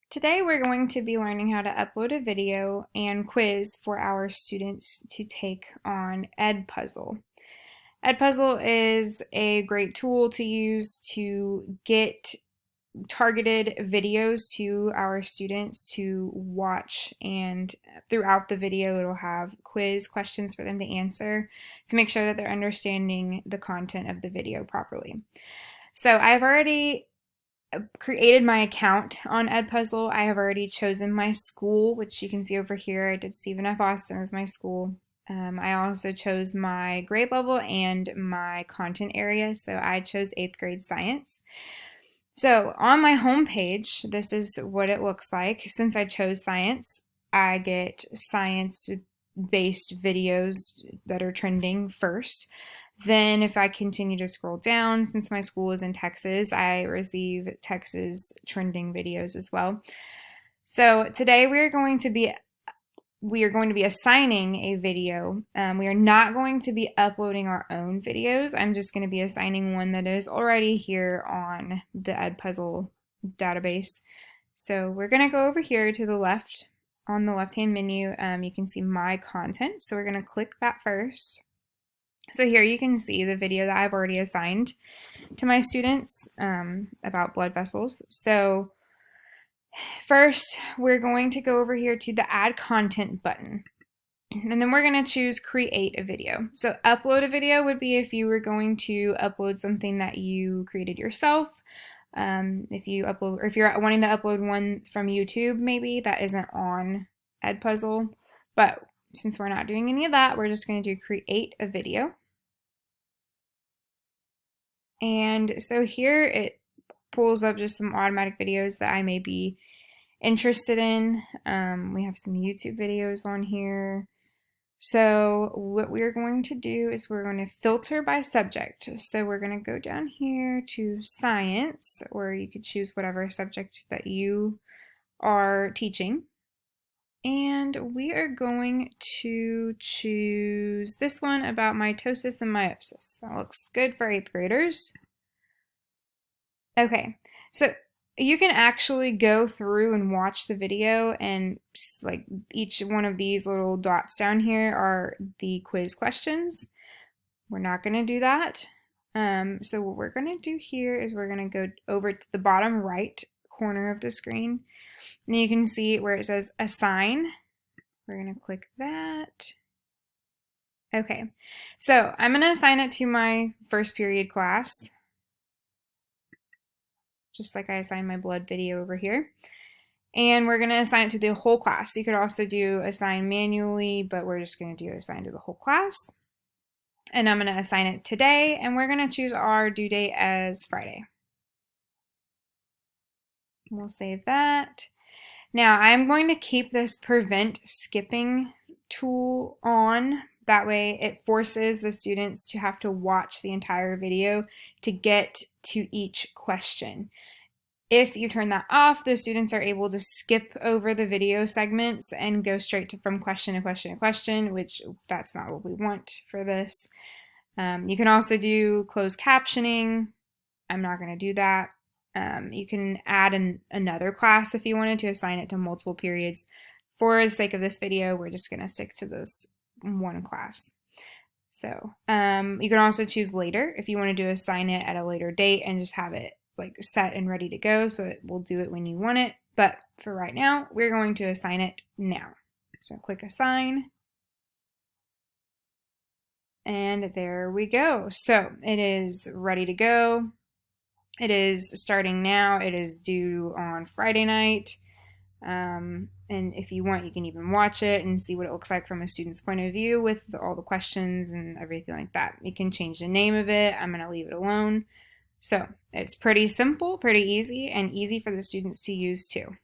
Today we're going to be learning how to upload a video and quiz for our students to take on Edpuzzle. Edpuzzle is a great tool to use to get targeted videos to our students to watch, and throughout the video it'll have quiz questions for them to answer to make sure that they're understanding the content of the video properly. So I've already created my account on Edpuzzle. I have already chosen my school, which you can see over here. I did Stephen F. Austin as my school. I also chose my grade level and my content area, so I chose 8th grade science. So on my home page, this is what it looks like. Since I chose science, I get science-based videos that are trending first. Then if I continue to scroll down, since my school is in Texas, I receive Texas trending videos as well. So today we are going to be assigning a video. We are not going to be uploading our own videos. I'm just going to be assigning one that is already here on the Edpuzzle database. So we're going to go over here to the left. On the left-hand menu, you can see My Content. So we're going to click that first. So here you can see the video that I've already assigned to my students about blood vessels. So first, we're going to go over here to the Add Content button. And then we're going to choose Create a Video. So upload a video would be if you were going to upload something that you created yourself. If you're wanting to upload one from YouTube, maybe that isn't on Edpuzzle. But since we're not doing any of that, we're just going to do Create a Video. And so here it pulls up just some automatic videos that I may be interested in. We have some YouTube videos on here. So what we're going to do is we're going to filter by subject. So we're going to go down here to science, or you could choose whatever subject that you are teaching. And we are going to choose this one about mitosis and meiosis. That looks good for 8th graders. Okay, so you can actually go through and watch the video, and like each one of these little dots down here are the quiz questions. We're not going to do that. So what we're going to do here is we're going to go over to the bottom right corner of the screen. And you can see where it says Assign. We're going to click that. Okay, so I'm going to assign it to my first period class, just like I assigned my blood video over here. And we're going to assign it to the whole class. You could also do assign manually, but we're just going to do assign to the whole class. And I'm going to assign it today, and we're going to choose our due date as Friday. We'll save that. Now I'm going to keep this prevent skipping tool on. That way it forces the students to have to watch the entire video to get to each question. If you turn that off, the students are able to skip over the video segments and go straight from question to question to question, which that's not what we want for this. You can also do closed captioning. I'm not going to do that. You can add another class if you wanted to assign it to multiple periods. For the sake of this video, we're just going to stick to this one class. So you can also choose later if you wanted to assign it at a later date and just have it like set and ready to go, so it will do it when you want it. But for right now, we're going to assign it now. So click Assign. And there we go. So it is ready to go. It is starting now. It is due on Friday night. And if you want, you can even watch it and see what it looks like from a student's point of view with all the questions and everything like that. You can change the name of it. I'm going to leave it alone. So it's pretty simple, pretty easy, and easy for the students to use too.